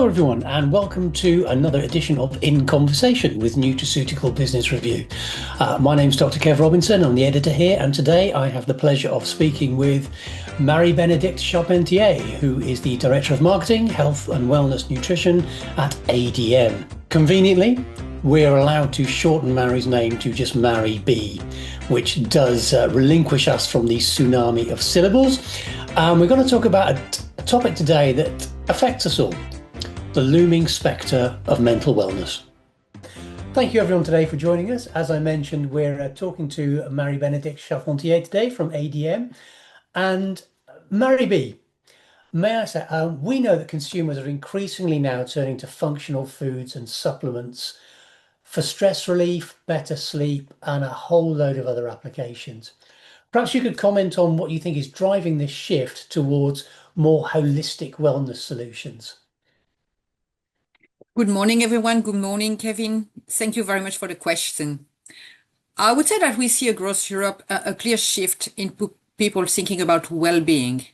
Hello, everyone, and welcome to another edition of In Conversation with Nutraceutical Business Review. My name's Dr. Kev Robinson. I'm the editor here, and today I have the pleasure of speaking with Marie-Bénédicte Charpentier, who is the Director of Marketing, Health and Wellness Nutrition at ADM. Conveniently, we're allowed to shorten Marie's name to just Marie B, which does relinquish us from the tsunami of syllables. We're going to talk about a topic today that affects us all: the looming spectre of mental wellness. Thank you everyone today for joining us. As I mentioned, we're talking to Marie-Bénédicte Charpentier today from ADM. And Marie B, may I say, we know that consumers are increasingly now turning to functional foods and supplements for stress relief, better sleep, and a whole load of other applications. Perhaps you could comment on what you think is driving this shift towards more holistic wellness solutions. Good morning, everyone. Good morning, Kevin. Thank you very much for the question. I would say that we see across Europe a clear shift in people thinking about well-being.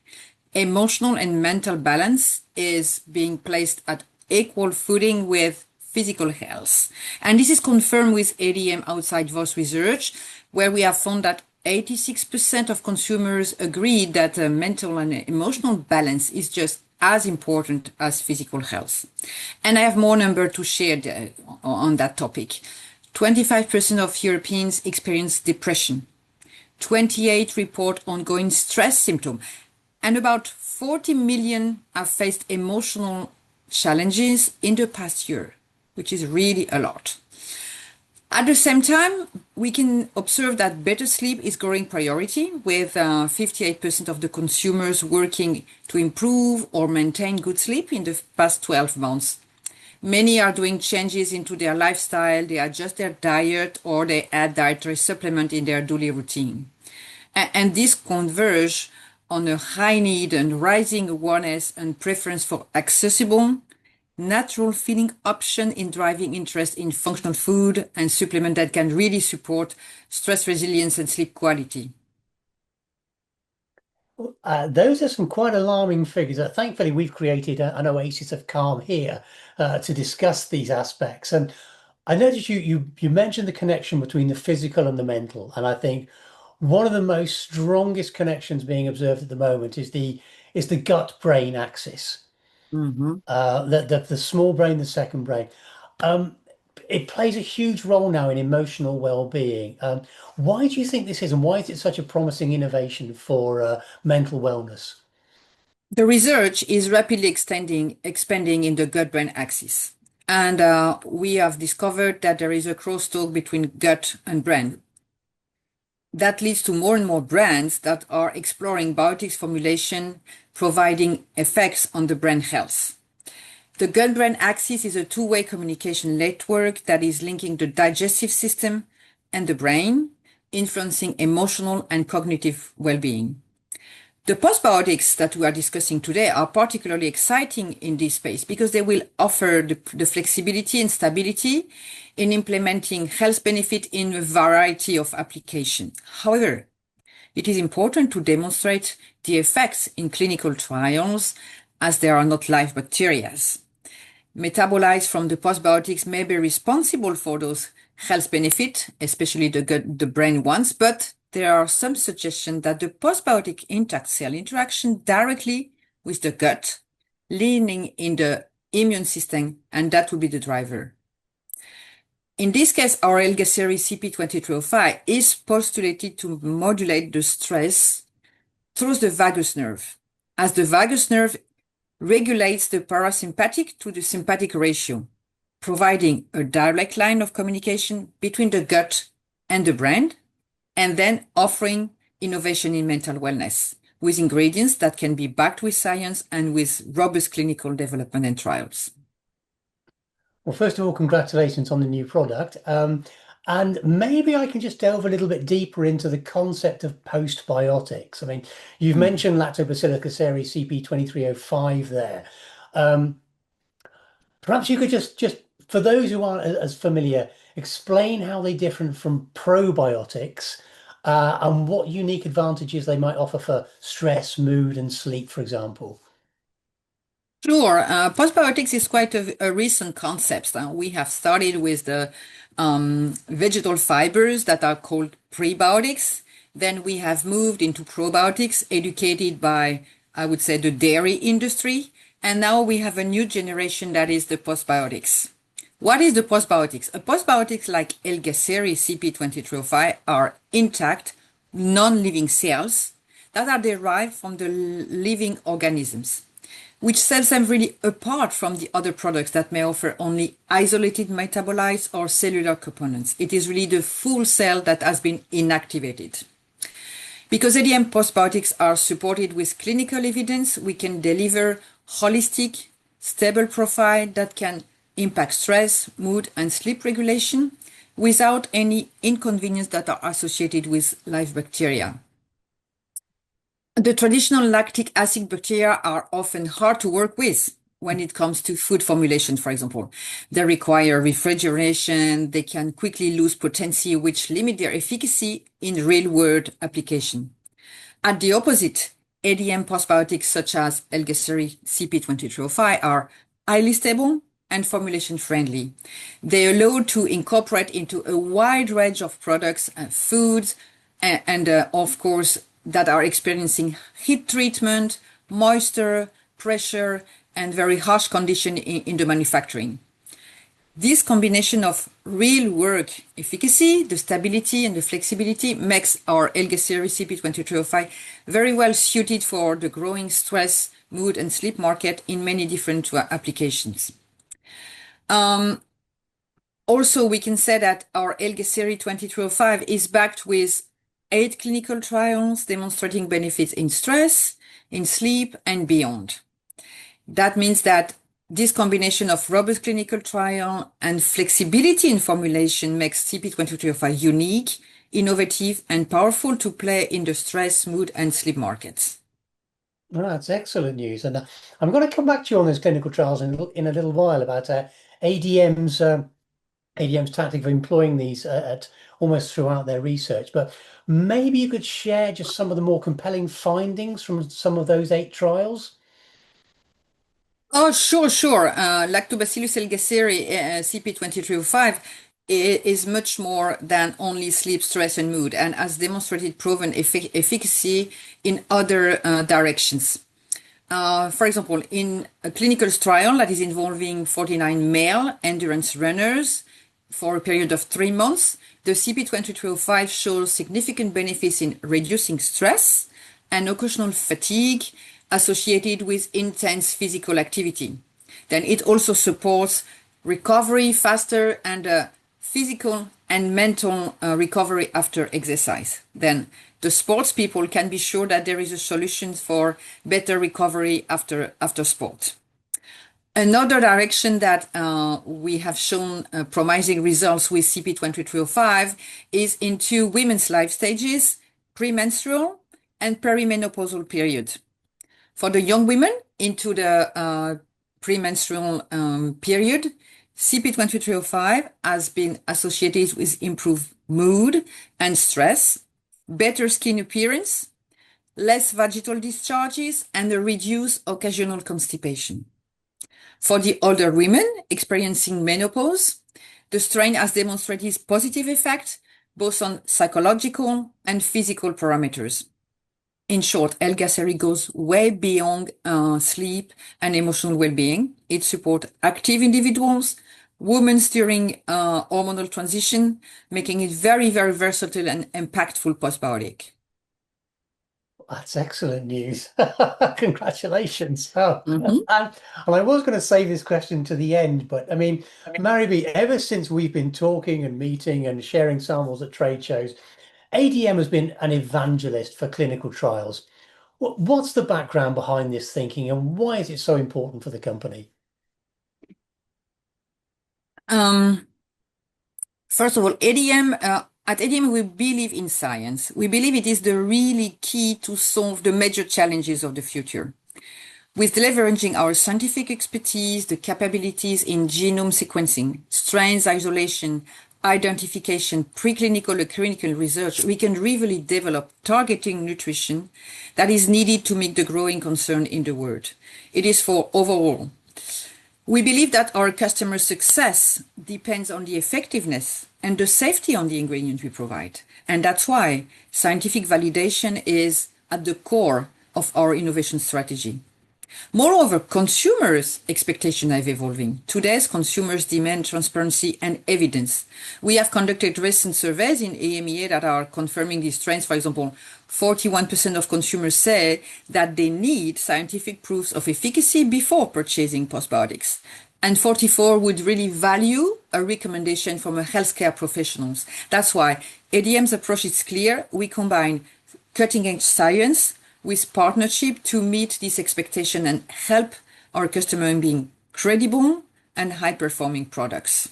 Emotional and mental balance is being placed at equal footing with physical health. And this is confirmed with ADM Outside Voice research, where we have found that 86% of consumers agree that mental and emotional balance is just as important as physical health. And I have more number to share on that topic. 25% of Europeans experience depression. 28 report ongoing stress symptoms. And about 40 million have faced emotional challenges in the past year, which is really a lot. At the same time, we can observe that better sleep is growing priority, with 58% of the consumers working to improve or maintain good sleep in the past 12 months. Many are doing changes into their lifestyle, they adjust their diet, or they add dietary supplement in their daily routine. And this converge on a high need and rising awareness and preference for accessible, natural feeling option in driving interest in functional food and supplement that can really support stress resilience and sleep quality. Those are some quite alarming figures. Thankfully, we've created an oasis of calm here to discuss these aspects. And I noticed you mentioned the connection between the physical and the mental. And I think one of the most strongest connections being observed at the moment is the gut-brain axis. Mhm. The small brain, the second brain. Um, it plays a huge role now in emotional well-being. Why do you think this is, and why is it such a promising innovation for mental wellness? The research is rapidly expanding in the gut-brain axis. And we have discovered that there is a crosstalk between gut and brain. That leads to more and more brands that are exploring biotics formulation, providing effects on the brain health. The gut-brain axis is a two-way communication network that is linking the digestive system and the brain, influencing emotional and cognitive well-being. The postbiotics that we are discussing today are particularly exciting in this space because they will offer the flexibility and stability in implementing health benefit in a variety of applications. However, it is important to demonstrate the effects in clinical trials as they are not live bacteria. Metabolites from the postbiotics may be responsible for those health benefits, especially the brain ones, but there are some suggestions that the postbiotic intact cell interaction directly with the gut, leaning in the immune system, and that will be the driver. In this case, our alga series CP2305 is postulated to modulate the stress through the vagus nerve, as the vagus nerve regulates the parasympathetic to the sympathetic ratio, providing a direct line of communication between the gut and the brain, and then offering innovation in mental wellness with ingredients that can be backed with science and with robust clinical development and trials. Well, first of all, congratulations on the new product. And maybe I can just delve a little bit deeper into the concept of postbiotics. I mean, you've mentioned Lactobacillus cereus CP2305 there. Um, Perhaps you could just for those who aren't as familiar, explain how they differ from probiotics and what unique advantages they might offer for stress, mood, and sleep, for example. Sure. Postbiotics is quite a recent concept. We have started with the vegetal fibers that are called prebiotics. Then we have moved into probiotics, educated by, I would say, the dairy industry. And now we have a new generation that is the postbiotics. What is the postbiotics? A postbiotics like Elgaceri CP2305 are intact, non-living cells that are derived from the living organisms, which sets them really apart from the other products that may offer only isolated metabolites or cellular components. It is really the full cell that has been inactivated. Because ADM postbiotics are supported with clinical evidence, we can deliver holistic, stable profile that can impact stress, mood, and sleep regulation without any inconvenience that are associated with live bacteria. The traditional lactic acid bacteria are often hard to work with when it comes to food formulation, for example. They require refrigeration, they can quickly lose potency, which limit their efficacy in real-world application. At the opposite, ADM postbiotics such as Elgaceri CP2305 are highly stable and formulation friendly. They allow to incorporate into a wide range of products and foods, and of course, that are experiencing heat treatment, moisture, pressure, and very harsh condition in the manufacturing. This combination of real work efficacy, the stability and the flexibility makes our Elgaceri CP2305 very well suited for the growing stress, mood, and sleep market in many different applications. Also, we can say that our Elgaceri 2305 is backed with 8 clinical trials demonstrating benefits in stress, in sleep, and beyond. That means that this combination of robust clinical trial and flexibility in formulation makes CP2305 unique, innovative, and powerful to play in the stress, mood, and sleep markets. Well, that's excellent news. And I'm going to come back to you on those clinical trials in a little while about ADM's ADM's tactic of employing these at almost throughout their research. But maybe you could share just some of the more compelling findings from some of those 8 trials. Oh, sure. Lactobacillus elgaceri CP2305 is much more than only sleep, stress, and mood, and has demonstrated proven efficacy in other directions. For example, in a clinical trial that is involving 49 male endurance runners for a period of 3 months, the CP2305 shows significant benefits in reducing stress and occasional fatigue associated with intense physical activity. Then it also supports recovery faster and physical and mental recovery after exercise. Then the sports people can be sure that there is a solution for better recovery after sport. Another direction that we have shown promising results with CP2305 is into women's life stages, premenstrual and perimenopausal period. For the young women into the premenstrual period, CP2305 has been associated with improved mood and stress, better skin appearance, less vaginal discharges, and a reduced occasional constipation. For the older women experiencing menopause, the strain has demonstrated positive effects both on psychological and physical parameters. In short, Elgaceri goes way beyond sleep and emotional well-being. It supports active individuals, women during hormonal transition, making it very, very versatile and impactful postbiotic. That's excellent news. Congratulations. Oh, Mhm. and I was going to save this question to the end, but I mean, Mariby, ever since we've been talking and meeting and sharing samples at trade shows, ADM has been an evangelist for clinical trials. What's the background behind this thinking and why is it so important for the company? Um, First of all, ADM, at ADM, we believe in science. We believe it is the really key to solve the major challenges of the future. With leveraging our scientific expertise, the capabilities in genome sequencing, strains isolation, identification, preclinical or clinical research, we can really develop targeting nutrition that is needed to meet the growing concern in the world. It is for overall. We believe that our customer success depends on the effectiveness and the safety on the ingredient we provide. And that's why scientific validation is at the core of our innovation strategy. Moreover, consumers' expectations are evolving. Today's consumers demand transparency and evidence. We have conducted recent surveys in EMEA that are confirming these trends. For example, 41% of consumers say that they need scientific proofs of efficacy before purchasing postbiotics. And 44 would really value a recommendation from a healthcare professionals. That's why ADM's approach is clear. We combine cutting-edge science with partnership to meet this expectation and help our customer in being credible and high-performing products.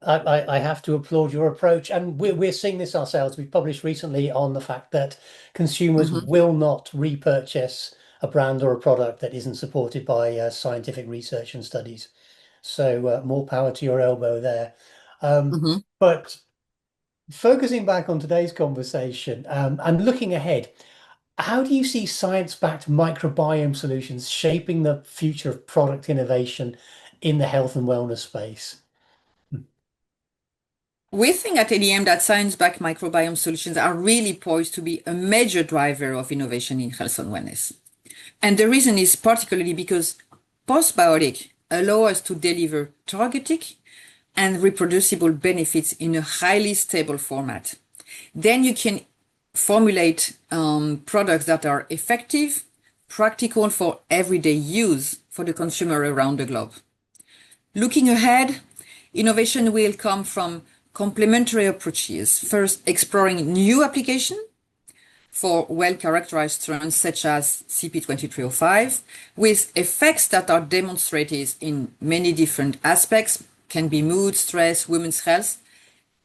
I have to applaud your approach, and we're seeing this ourselves. We've published recently on the fact that consumers will not repurchase a brand or a product that isn't supported by scientific research and studies. So more power to your elbow there. But focusing back on today's conversation and looking ahead, how do you see science-backed microbiome solutions shaping the future of product innovation in the health and wellness space? We think at ADM that science-backed microbiome solutions are really poised to be a major driver of innovation in health and wellness. And the reason is particularly because postbiotics allow us to deliver targeted and reproducible benefits in a highly stable format. Then you can formulate products that are effective, practical for everyday use for the consumer around the globe. Looking ahead, innovation will come from complementary approaches. First, exploring new applications for well-characterized strands such as CP2305 with effects that are demonstrated in many different aspects, can be mood, stress, women's health.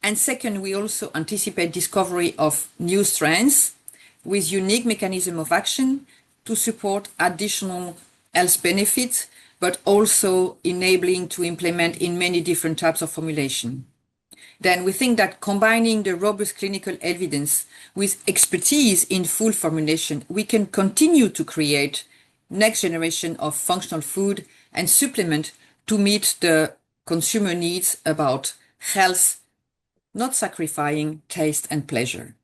And second, we also anticipate discovery of new strains with unique mechanism of action to support additional health benefits, but also enabling to implement in many different types of formulation. Then we think that combining the robust clinical evidence with expertise in full formulation, we can continue to create next generation of functional food and supplement to meet the consumer needs about health, not sacrificing taste and pleasure.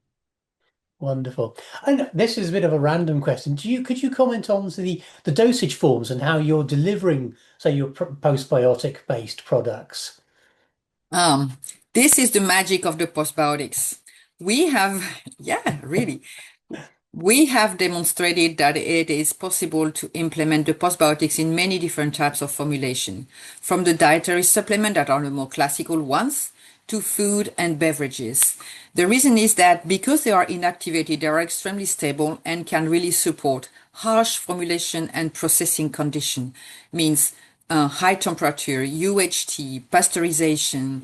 Wonderful. And this is a bit of a random question. Could you comment on the dosage forms and how you're delivering, say, your postbiotic based products? This is the magic of the postbiotics. We have, yeah, really. We have demonstrated that it is possible to implement the postbiotics in many different types of formulation, from the dietary supplement that are the more classical ones to food and beverages. The reason is that because they are inactivated, they are extremely stable and can really support harsh formulation and processing condition, means high temperature, UHT, pasteurization,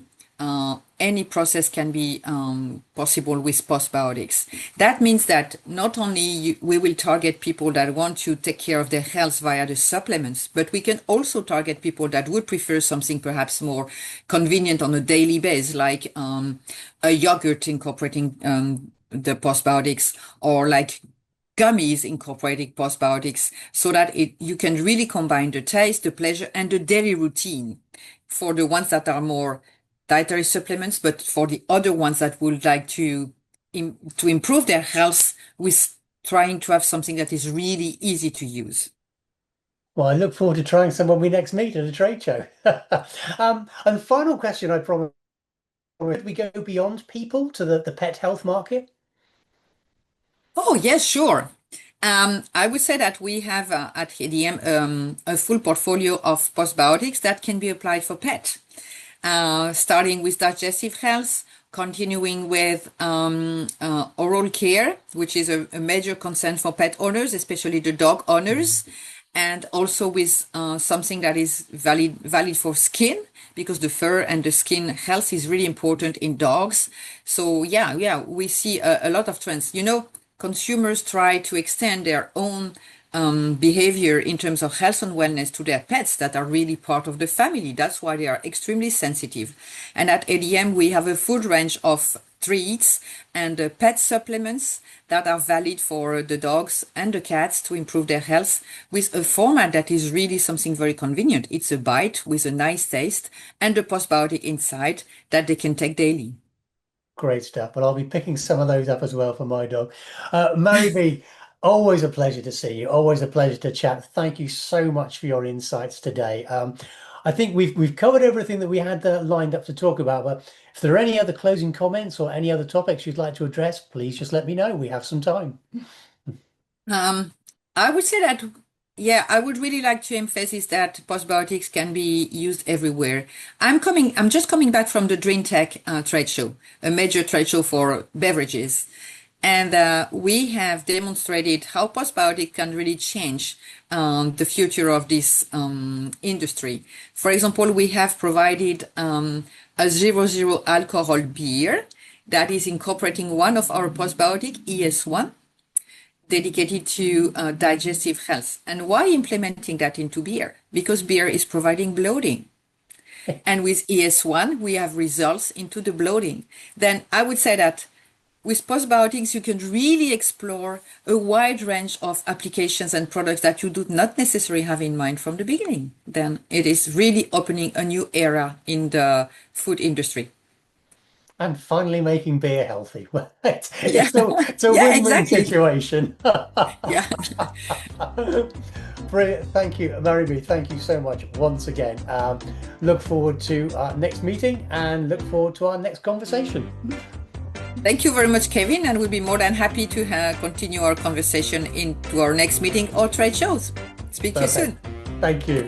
any process can be possible with postbiotics. That means that not only we will target people that want to take care of their health via the supplements, but we can also target people that would prefer something perhaps more convenient on a daily basis, like a yogurt incorporating the postbiotics, or like gummies incorporating postbiotics, so that you can really combine the taste, the pleasure, and the daily routine for the ones that are more dietary supplements, but for the other ones that would like to improve their health with trying to have something that is really easy to use. Well, I look forward to trying some when we next meet at a trade show. And final question, I promise, would we go beyond people to the pet health market? Oh, yes, sure. I would say that we have at ADM a full portfolio of postbiotics that can be applied for pet. Starting with digestive health, continuing with oral care, which is a major concern for pet owners, especially the dog owners, and also with something that is valid for skin, because the fur and the skin health is really important in dogs. So yeah, we see a lot of trends. You know, consumers try to extend their own behavior in terms of health and wellness to their pets that are really part of the family. That's why they are extremely sensitive. And at ADM, we have a full range of treats and pet supplements that are valid for the dogs and the cats to improve their health with a format that is really something very convenient. It's a bite with a nice taste and a postbiotic inside that they can take daily. Great stuff. But I'll be picking some of those up as well for my dog. Mary B, always a pleasure to see you. Always a pleasure to chat. Thank you so much for your insights today. I think we've covered everything that we had lined up to talk about. But if there are any other closing comments or any other topics you'd like to address, please just let me know. We have some time. Um, I would say that, yeah, I would really like to emphasize that postbiotics can be used everywhere. I'm just coming back from the DreamTech trade show, a major trade show for beverages. And we have demonstrated how postbiotic can really change the future of this industry. For example, we have provided a zero alcohol beer that is incorporating one of our postbiotic, ES1, dedicated to digestive health. And why implementing that into beer? Because beer is providing bloating. And with ES1, we have results into the bloating. Then I would say that with postbiotics, you can really explore a wide range of applications and products that you do not necessarily have in mind from the beginning. Then it is really opening a new era in the food industry. And finally making beer healthy. Yeah, It's a yeah, win-win exactly. situation. Yeah. Brilliant. Thank you, Mary B. Thank you so much once again. Look forward to our next meeting and look forward to our next conversation. Thank you very much, Kevin, and we'll be more than happy to continue our conversation into our next meeting or trade shows. Speak to you Perfect. soon. Thank you.